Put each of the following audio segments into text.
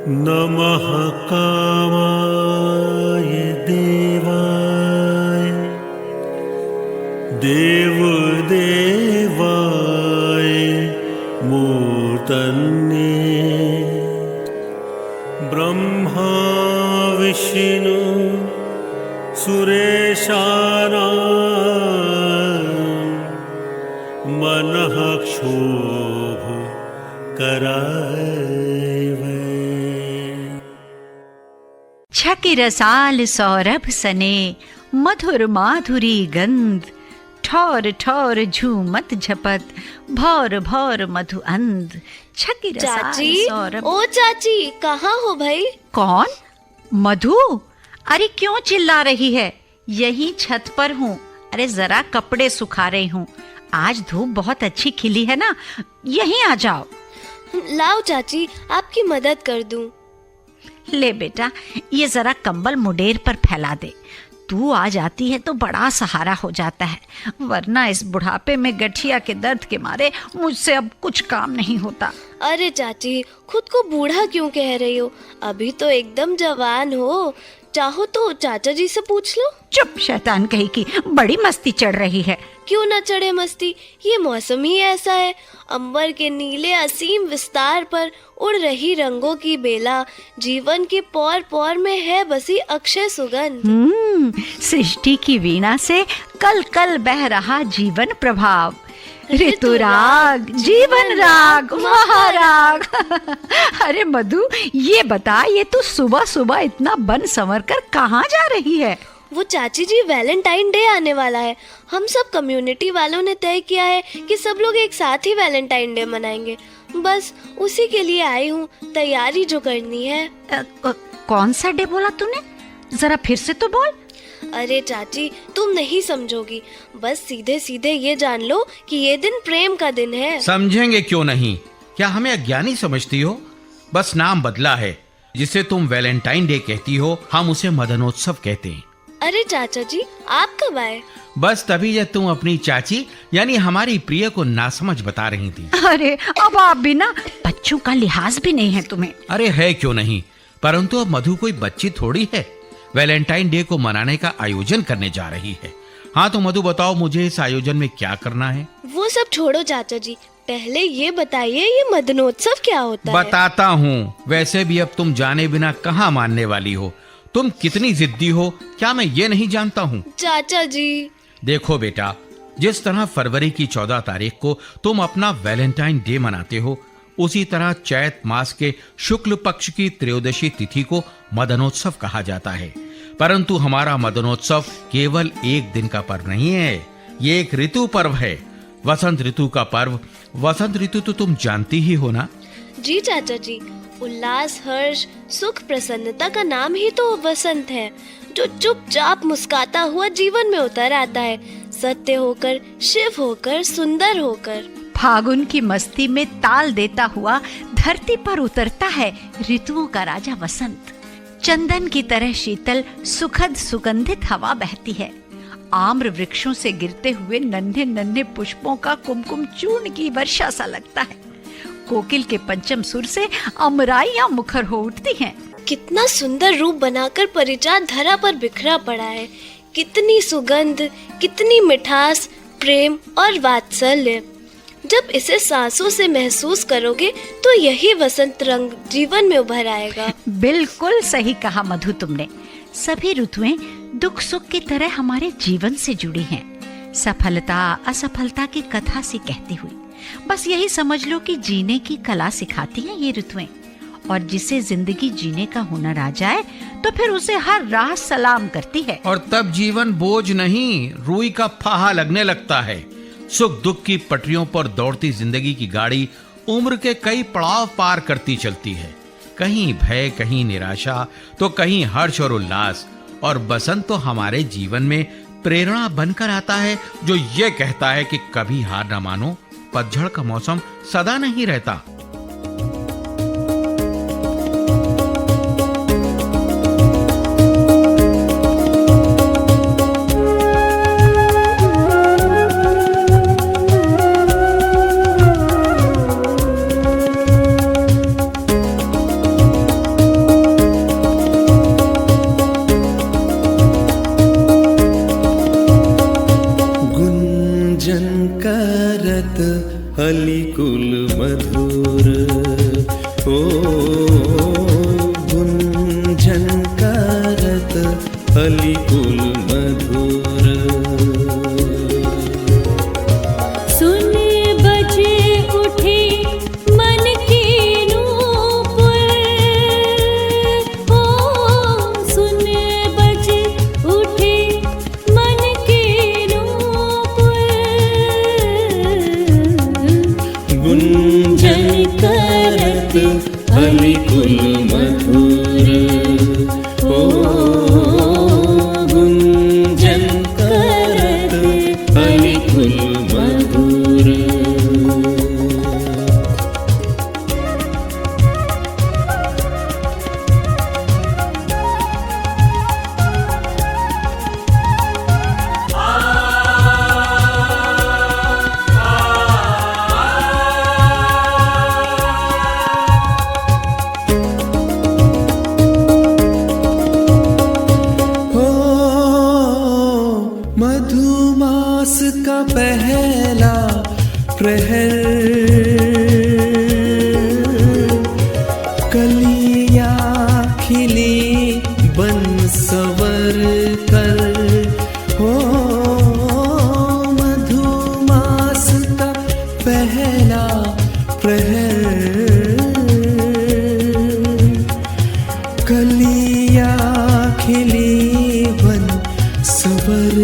नमः कामाय देवाय देवदेवाय मूर्तये ब्रह्मा विष्णु सुरेशानां मनः क्षोभ कराय वै। छकी रसाल सौरभ सने मधुर माधुरी गंध, ठौर ठौर झूमत झपत भौर भौर मधु अंध। छकी रसाल चाची, सौरभ। ओ चाची, कहाँ हो भाई? कौन? मधु? अरे क्यों चिल्ला रही है? यही छत पर हूँ। अरे जरा कपड़े सुखा रही हूँ। आज धूप बहुत अच्छी खिली है ना, यहीं आ जाओ। लाओ चाची, आपकी मदद कर दूं। ले बेटा, ये जरा कंबल मुडेर पर फैला दे। तू आ जाती है तो बड़ा सहारा हो जाता है, वरना इस बुढ़ापे में गठिया के दर्द के मारे मुझसे अब कुछ काम नहीं होता। अरे चाची, खुद को बूढ़ा क्यों कह रही हो? अभी तो एकदम जवान हो। चाहो तो चाचा जी से पूछ लो। चुप शैतान कही की, बड़ी मस्ती चढ़ रही है। क्यों न चढ़े मस्ती, ये मौसम ही ऐसा है। अंबर के नीले असीम विस्तार पर उड़ रही रंगों की बेला, जीवन के पौर पौर में है बसी अक्षय सुगंध। सृष्टि की वीणा से कल कल बह रहा जीवन प्रभाव। ऋतु राग, जीवन राग, महाराग। अरे मधु, ये बता, ये तू सुबह सुबह इतना बन संवर कर कहाँ जा रही है? वो चाची जी, वैलेंटाइन डे आने वाला है। हम सब कम्युनिटी वालों ने तय किया है कि सब लोग एक साथ ही वैलेंटाइन डे मनाएंगे। बस उसी के लिए आई हूँ, तैयारी जो करनी है। कौन सा डे बोला तूने? जरा फिर से तो बोल। अरे चाची, तुम नहीं समझोगी। बस सीधे सीधे ये जान लो कि ये दिन प्रेम का दिन है। समझेंगे क्यों नहीं? क्या हमें अज्ञानी समझती हो? बस नाम बदला है। जिसे तुम वैलेंटाइन डे कहती हो, हम उसे मदनोत्सव कहते हैं। अरे चाचा जी, आप कब आए? बस तभी जब तुम अपनी चाची यानी हमारी प्रिय को नासमझ बता रही थी। अरे अब आप भी ना, बच्चों का लिहाज भी नहीं है तुम्हें। अरे है क्यों नहीं, परंतु अब मधु कोई बच्ची थोड़ी है। वैलेंटाइन डे को मनाने का आयोजन करने जा रही है। हाँ तो मधु बताओ, मुझे इस आयोजन में क्या करना है? वो सब छोड़ो चाचा जी, पहले ये बताइए, ये मदनोत्सव क्या होता है? बताता हूँ। वैसे भी अब तुम जाने बिना कहाँ मानने वाली हो। तुम कितनी जिद्दी हो, क्या मैं ये नहीं जानता हूँ? चाचा जी, देखो बेटा, जिस तरह फरवरी की 14 तारीख को तुम अपना वैलेंटाइन डे मनाते हो, उसी तरह चैत मास के शुक्ल पक्ष की त्रयोदशी तिथि को मदनोत्सव कहा जाता है। परंतु हमारा मदनोत्सव केवल एक दिन का पर्व नहीं है, ये एक ऋतु पर्व है। वसंत ऋतु का पर्व। वसंत ऋतु तो तुम जानती ही हो ना? जी चाचा जी, उल्लास, हर्ष, सुख, प्रसन्नता का नाम ही तो वसंत है, जो चुपचाप मुस्कुराता हुआ जीवन में उतर आता है, सत्य होकर, शिव होकर, सुंदर होकर। फागुन की मस्ती में ताल देता हुआ धरती पर उतरता है ऋतुओं का राजा वसंत। चंदन की तरह शीतल, सुखद, सुगंधित हवा बहती है। आम्र वृक्षों से गिरते हुए नन्हे नन्हे पुष्पों का कुमकुम चूर्ण की वर्षा सा लगता है। कोकिल के पंचम सुर से अमराइयां मुखर हो उठती हैं। कितना सुंदर रूप बनाकर परिचार धरा पर बिखरा पड़ा है। कितनी सुगंध, कितनी मिठास, प्रेम और वात्सल्य। जब इसे सांसों से महसूस करोगे तो यही वसंत रंग जीवन में उभर आएगा। बिल्कुल सही कहा मधु तुमने। सभी ऋतुएं दुख सुख की तरह हमारे जीवन से जुड़ी हैं, सफलता असफलता की कथा सी कहती हुई। बस यही समझ लो कि जीने की कला सिखाती हैं ये ऋतुएं, और जिसे जिंदगी जीने का हुनर आ जाए तो फिर उसे हर राह सलाम करती है। और तब जीवन बोझ नहीं, रूई का फाहा लगने लगता है। सुख दुख की पटरियों पर दौड़ती जिंदगी की गाड़ी उम्र के कई पड़ाव पार करती चलती है। कहीं भय, कहीं निराशा, तो कहीं हर्ष और उल्लास। और बसंत तो हमारे जीवन में प्रेरणा बनकर आता है, जो ये कहता है कि कभी हार न मानो, पतझड़ का मौसम सदा नहीं रहता। करत अलिकुल मधुर ओ गुंजन करत अलिकुल मधुर सुन बजे उठे मन के नूपुर ओ सुन बजे उठे मन के नूपुर गुंजन करत अलिकुल मधुर ओ गुंजन करत अलिकुल मधुर मधुमास का पहला प्रहर कलियां खिली बन सवर कर हो मधुमास का पहला प्रहर कलियां खिली बन सबर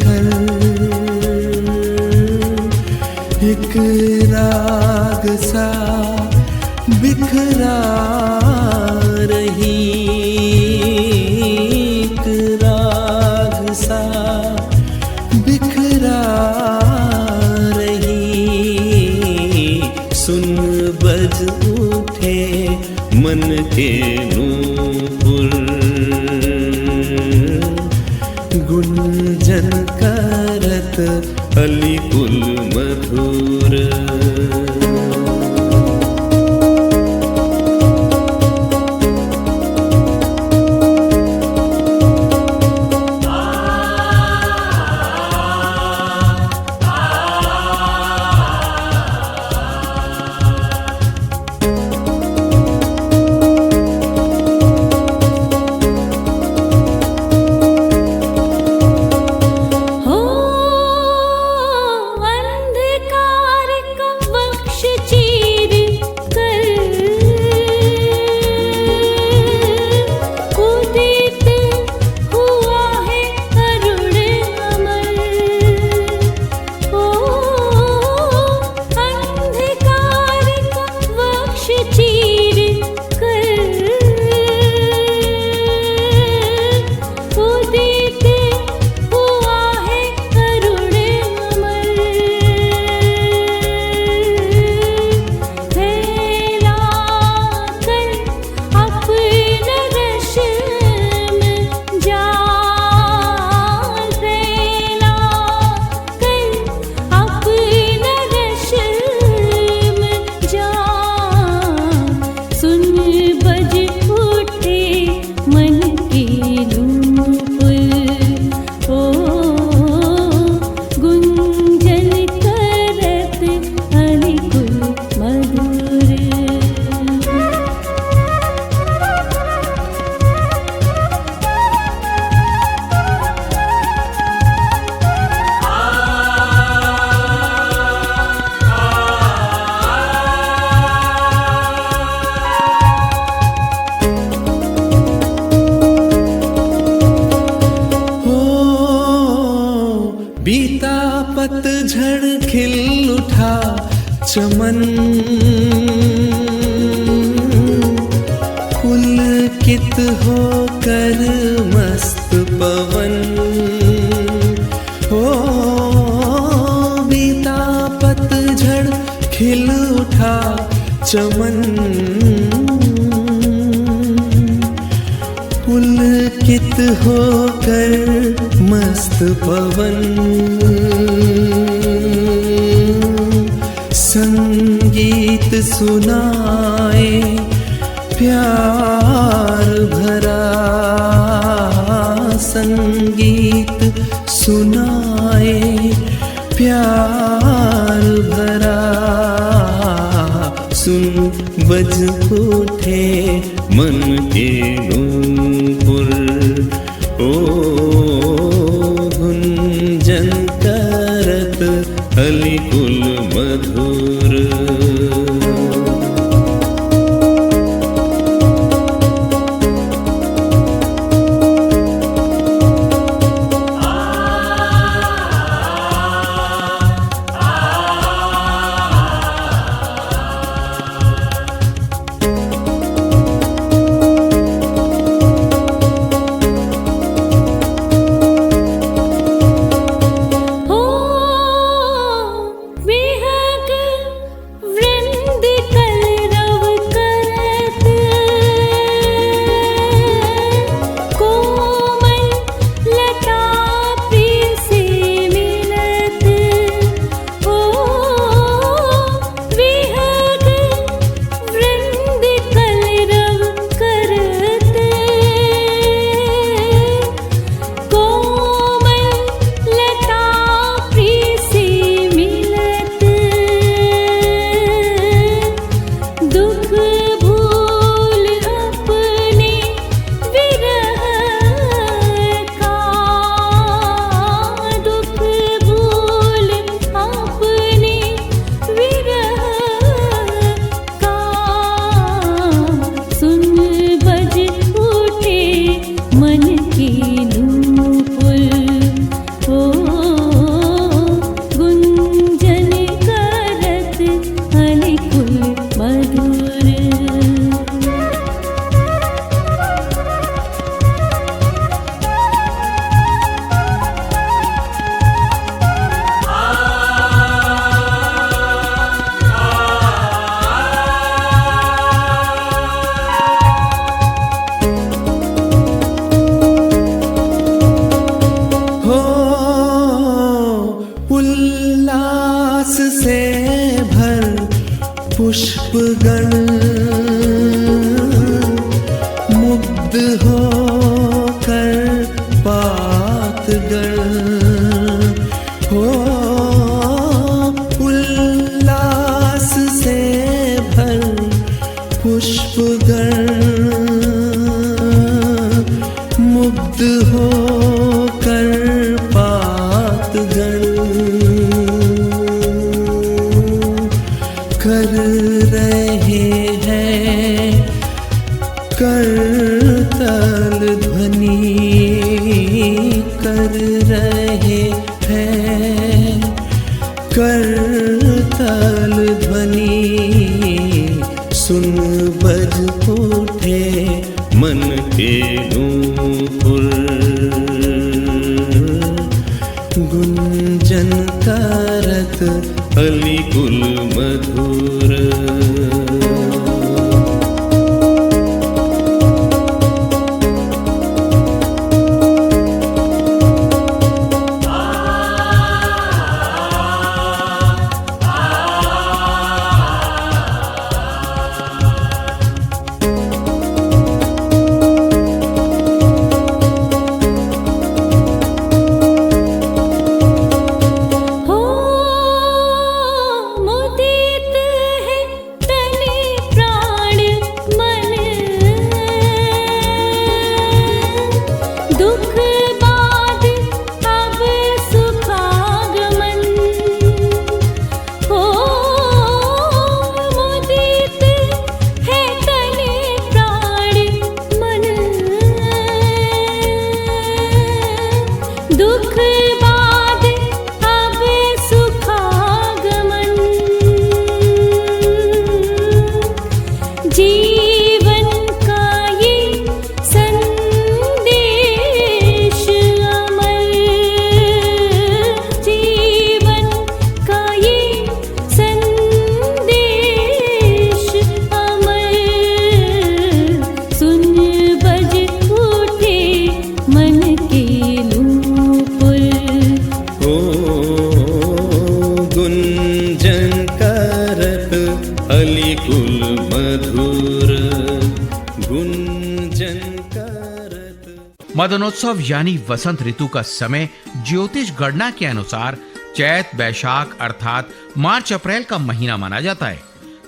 कर एक राग सा बिखरा रही एक राग सा बिखरा रही सुन बज उठे मन के नूपुर गुंजन करत अलिकुल मधुर हो अंधकार का वक्ष चीर कर उदित हुआ है अरुण अमर हो अंधकार का वक्ष चीर कर उदित हुआ है अरुण अमर फैला कर अपना रश्म जाल फैला कर अपना रश्म जाल सुन बज उठे मन के नूपुर ओ गुंजन करत अलिकुल मधुर हो बीता पतझड़ खिल उठा चमन पुलकित होकर मस्त पवन हो बीता पतझड़ खिल उठा चमन पुलकित होकर मस्त पवन संगीत सुनाए प्यार भरा संगीत सुनाए प्यार भरा सुन बज उठे मन के नूपुर ओ गुंजन करत अलिकुल मधुर पुष्पगण मुग्ध होकर पातगण हो उल्लास से भर पुष्पगण मुग्ध होकर पातगण कर रहे हैं करताल ध्वनि कर रहे हैं करताल ध्वनि सुन बज उठे मन के नूपुर गुंजन करत अलिकुल मधुर मदनोत्सव यानी वसंत ऋतु का समय ज्योतिष गणना के अनुसार चैत बैशाख अर्थात मार्च अप्रैल का महीना माना जाता है,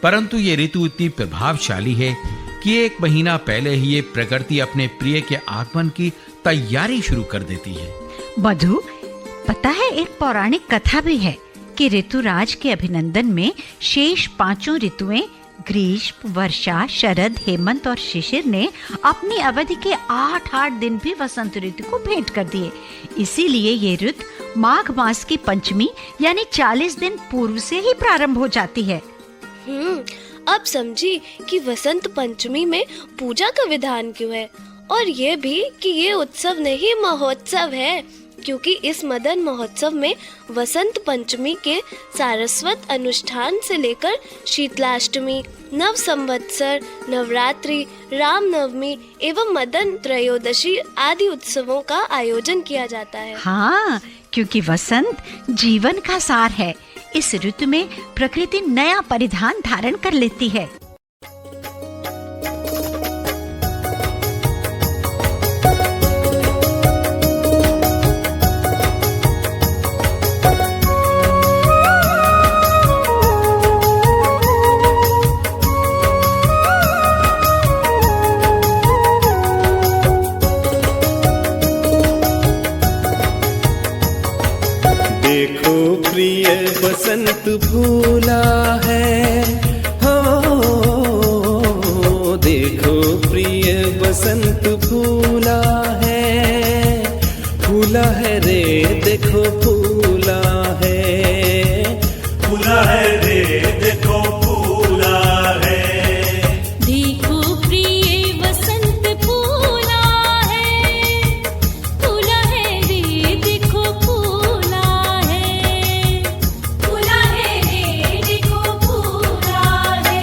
परंतु ये ऋतु इतनी प्रभावशाली है कि एक महीना पहले ही ये प्रकृति अपने प्रिय के आगमन की तैयारी शुरू कर देती है। मधु, पता है एक पौराणिक कथा भी है कि ऋतुराज के अभिनंदन में शेष 5 ऋतुएं ग्रीष्म, वर्षा, शरद, हेमंत और शिशिर ने अपनी अवधि के 8 दिन भी वसंत ऋतु को भेंट कर दिए। इसीलिए ये ऋतु माघ मास की पंचमी यानी 40 दिन पूर्व से ही प्रारंभ हो जाती है। अब समझी कि वसंत पंचमी में पूजा का विधान क्यों है, और ये भी कि ये उत्सव नहीं महोत्सव है, क्योंकि इस मदन महोत्सव में वसंत पंचमी के सारस्वत अनुष्ठान से लेकर शीतलाष्टमी, नव संवत्सर, नवरात्रि, रामनवमी एवं मदन त्रयोदशी आदि उत्सवों का आयोजन किया जाता है। हाँ, क्योंकि वसंत जीवन का सार है। इस ऋतु में प्रकृति नया परिधान धारण कर लेती है। देखो प्रिय बसंत फूला है, हो देखो प्रिय बसंत फूला है रे, देखो फूला है रे, देखो फूला है। देखो प्रिय वसंत फूला है रे, देखो फूला है रे, देखो फूला है।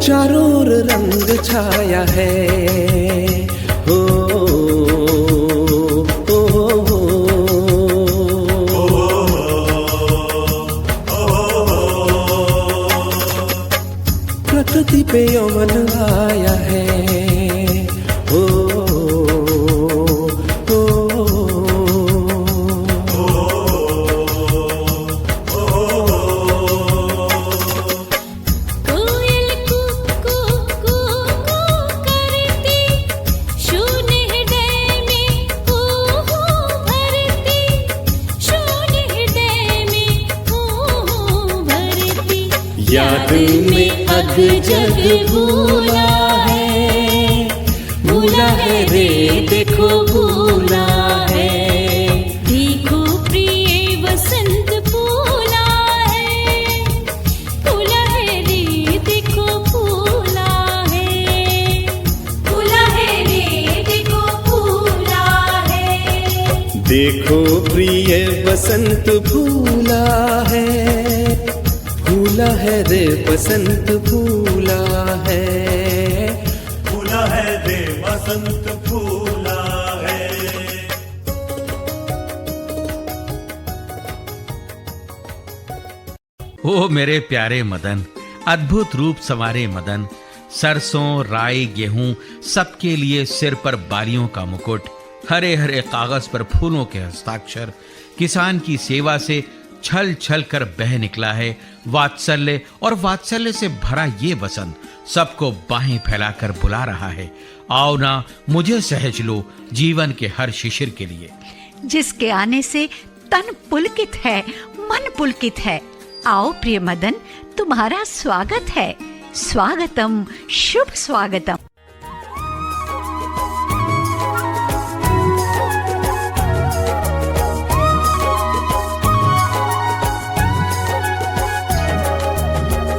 चारों ओर रंग छाया है, हो प्रकृति पे यौवन आया है, हो कोयल कू कू करती, शून्य हृदय में हो भरती, शून्य हृदय में हो भरती। याद में अग जग भूला है रे, देखो भूला है। देखो प्रिय वसंत फूला है रे, देखो फूला है रे, देखो फूला है। देखो प्रिय बसंत फूला है रे, बसंत फूला है रे, बसंत फूला है। ओ मेरे प्यारे मदन, अद्भुत रूप संवारे मदन, सरसों, राई, गेहूं सबके लिए सिर पर बालियों का मुकुट, हरे हरे कागज पर फूलों के हस्ताक्षर, किसान की सेवा से छल छल कर बह निकला है वात्सल्य, और वात्सल्य से भरा ये वसंत सबको बाहें फैलाकर बुला रहा है। आओ ना, मुझे सहज लो जीवन के हर शिशिर के लिए। जिसके आने से तन पुलकित है, मन पुलकित है। आओ प्रिय मदन, तुम्हारा स्वागत है। स्वागतम, शुभ स्वागतम।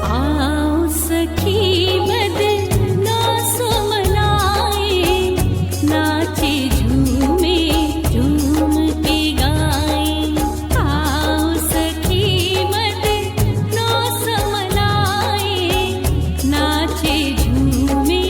आओ सखी बदना सुमनाए, नाचे झूमे झूम के गाए। आओ सखी बदना सुमनाए, नाचे झूमे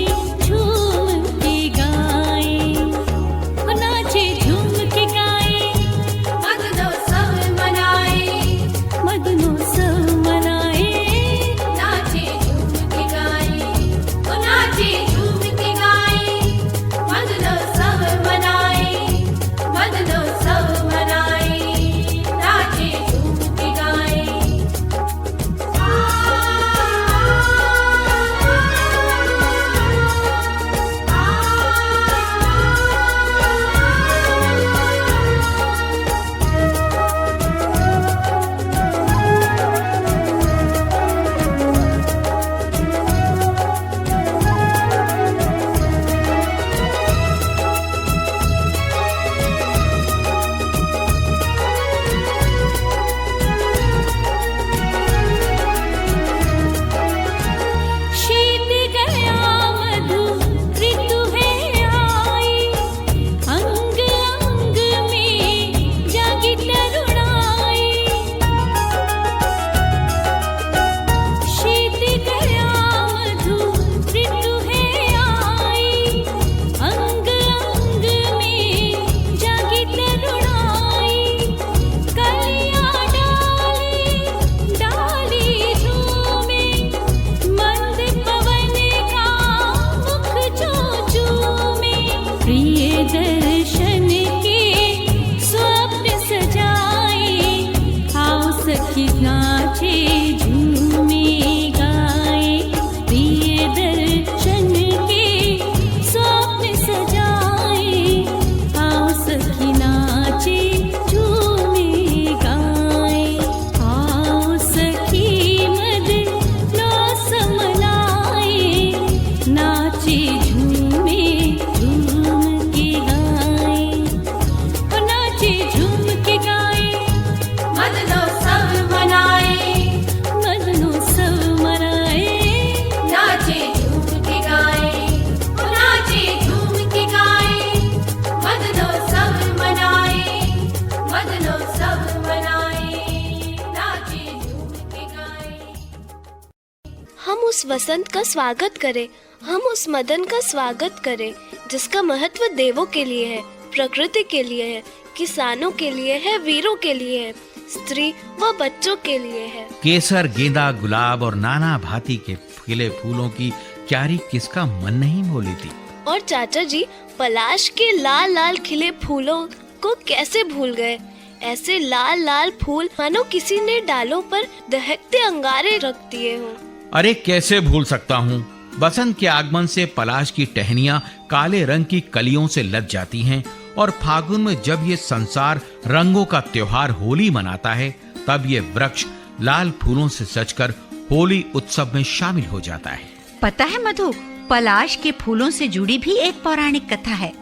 उस वसंत का स्वागत करें, हम उस मदन का स्वागत करें जिसका महत्व देवों के लिए है, प्रकृति के लिए है, किसानों के लिए है, वीरों के लिए है, स्त्री व बच्चों के लिए है। केसर, गेंदा, गुलाब और नाना भांति के खिले फूलों की क्यारी किसका मन नहीं मोली थी। और चाचा जी, पलाश के लाल लाल खिले फूलों को कैसे भूल गए। ऐसे लाल लाल फूल मानो किसी ने डालों पर दहकते अंगारे रख दिए हों। अरे कैसे भूल सकता हूँ। बसंत के आगमन से पलाश की टहनियां काले रंग की कलियों से लद जाती हैं और फागुन में जब ये संसार रंगों का त्योहार होली मनाता है, तब ये वृक्ष लाल फूलों से सजकर होली उत्सव में शामिल हो जाता है। पता है मधु, पलाश के फूलों से जुड़ी भी एक पौराणिक कथा है।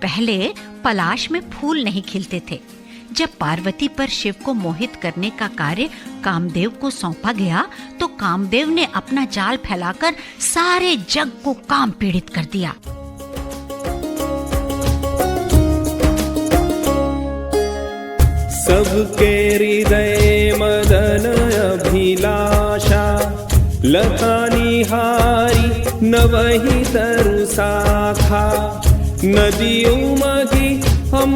पहले पलाश में फूल नहीं खिलते थे। जब पार्वती पर शिव को मोहित करने का कार्य कामदेव को सौंपा गया, तो कामदेव ने अपना जाल फैलाकर सारे जग को काम पीड़ित कर दिया। सबके हृदय मदन अभिलाषा, लता निहारी नवहि तरु शाखा। नदी उमगी हम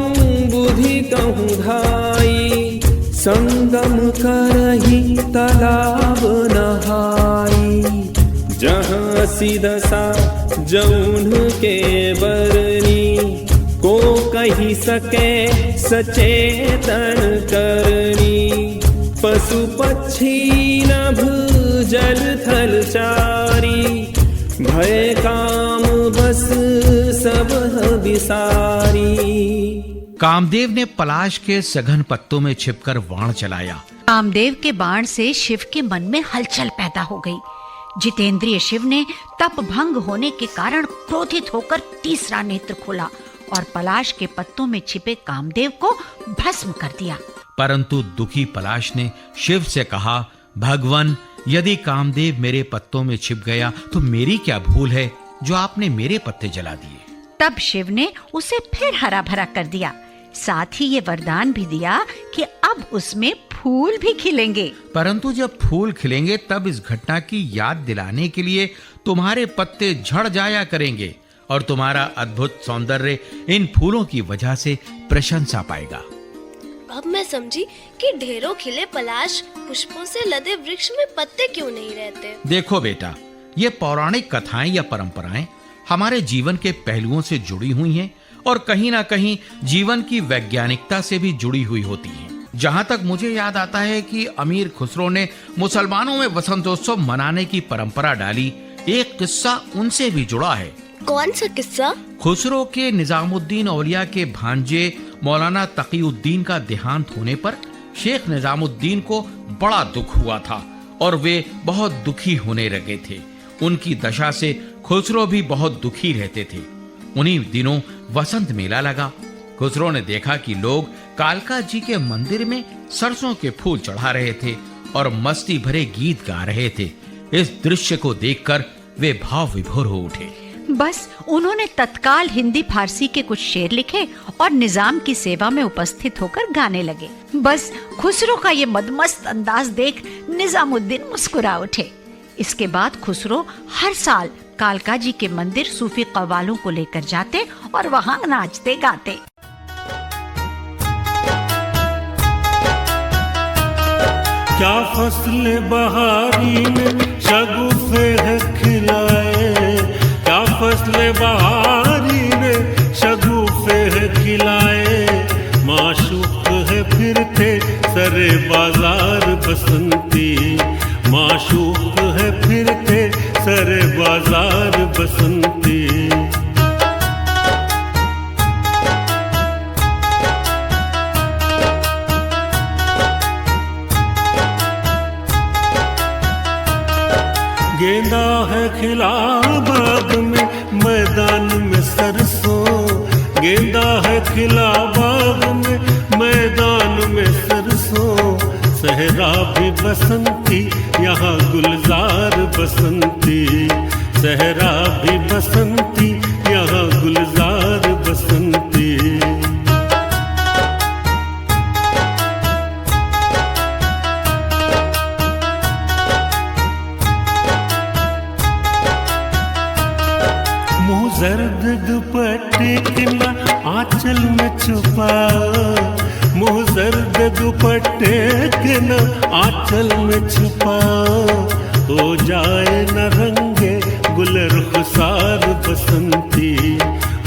बुद्धि कहूँ धाई, संगम करही तालाब नहाई। जहाँ सिदसा जौन के बरनी, को कही सके सचेतन करनी। पशु पक्षी नभ जल थल चारी, भय काम बस सब विसारी। कामदेव ने पलाश के सघन पत्तों में छिपकर बाण चलाया। कामदेव के बाण से शिव के मन में हलचल पैदा हो गई। जितेंद्रिय शिव ने तप भंग होने के कारण क्रोधित होकर तीसरा नेत्र खोला और पलाश के पत्तों में छिपे कामदेव को भस्म कर दिया। परंतु दुखी पलाश ने शिव से कहा, भगवान, यदि कामदेव मेरे पत्तों में छिप गया तो मेरी क्या भूल है जो आपने मेरे पत्ते जला दिए। तब शिव ने उसे फिर हरा भरा कर दिया। साथ ही ये वरदान भी दिया कि अब उसमें फूल भी खिलेंगे। परंतु जब फूल खिलेंगे तब इस घटना की याद दिलाने के लिए तुम्हारे पत्ते झड़ जाया करेंगे और तुम्हारा अद्भुत सौंदर्य इन फूलों की वजह से प्रशंसा पाएगा। अब मैं समझी कि ढेरों खिले पलाश पुष्पों से लदे वृक्ष में पत्ते क्यों नहीं रहते। देखो बेटा, ये पौराणिक कथाएं या परंपराएं हमारे जीवन के पहलुओं से जुड़ी हुई हैं और कहीं ना कहीं जीवन की वैज्ञानिकता से भी जुड़ी हुई होती हैं। जहां तक मुझे याद आता है कि अमीर खुसरो ने मुसलमानों में वसंतोत्सव मनाने की परंपरा डाली। एक किस्सा उनसे भी जुड़ा है। कौन सा किस्सा? खुसरो के निजामुद्दीन औलिया के भांजे मौलाना तकीउद्दीन का देहांत होने पर शेख निजामुद्दीन को बड़ा दुख हुआ था और वे बहुत दुखी होने लगे थे। उनकी दशा से खुसरो भी बहुत दुखी रहते थे। उन्हीं दिनों वसंत मेला लगा। खुसरो ने देखा कि लोग कालका जी के मंदिर में सरसों के फूल चढ़ा रहे थे और मस्ती भरे गीत गा रहे थे। इस दृश्य को देखकर वे भाव विभोर हो उठे। बस उन्होंने तत्काल हिंदी फारसी के कुछ शेर लिखे और निजाम की सेवा में उपस्थित होकर गाने लगे। बस खुसरो का ये मदमस्त अंदाज देख निजामुद्दीन मुस्कुरा उठे। इसके बाद खुसरो हर साल कालका जी के मंदिर सूफी कव्वालों को लेकर जाते और वहाँ नाचते गाते। क्या फसल बहारी में शगुफे है खिलाए, क्या फसल बहारी में शगुफे है खिलाए। माशूक है फिरते सरे बाजार बसंती, माशूक है फिरते सरे बाजार बसंती। गेंदा है खिला बाग में मैदान में सरसों, गेंदा है खिला बाग में मैदान में सरसों। सहरा भी बसंती यहाँ गुलजार बसंती, सहरा भी बसंती यहाँ गुलजार बसंती। छुपाओ, मुंह जर्द दुपट्टे के न आंचल में छुपाओ, हो जाए न रंगे गुल रुखसार बसंती,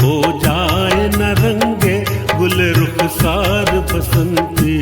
हो जाए न रंगे गुल रुखसार बसंती।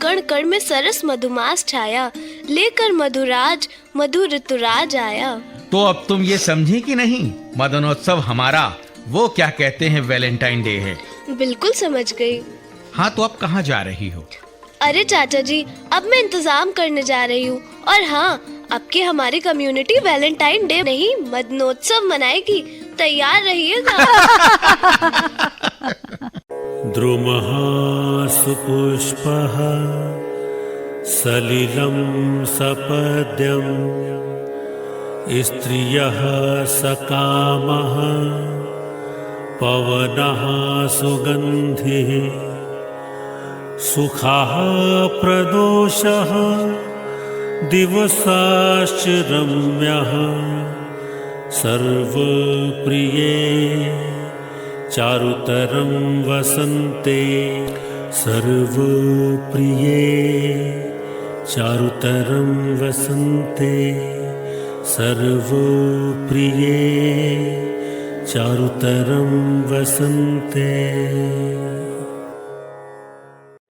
कण कण में सरस मधुमास छाया, लेकर मधुराज मधु ऋतुराज आया। तो अब तुम ये समझी कि नहीं, मदनोत्सव हमारा वो क्या कहते हैं वैलेंटाइन डे है। बिल्कुल समझ गई। हाँ, तो अब कहाँ जा रही हो? अरे चाचा जी, अब मैं इंतजाम करने जा रही हूँ। और हाँ, अब की हमारी कम्युनिटी वैलेंटाइन डे नहीं मदनोत्सव मनाएगी, तैयार रहिएगा। द्रुमः सुपुष्पः सलिलं सपद्यं, स्त्रियः सकामः पवनः सुगन्धिः, सुखः प्रदोषः दिवसाश्च रम्यः, सर्वप्रिये चारुतरं वसन्ते, सर्वप्रिये चारुतरं वसन्ते, सर्वप्रिये चारुतरं वसन्ते।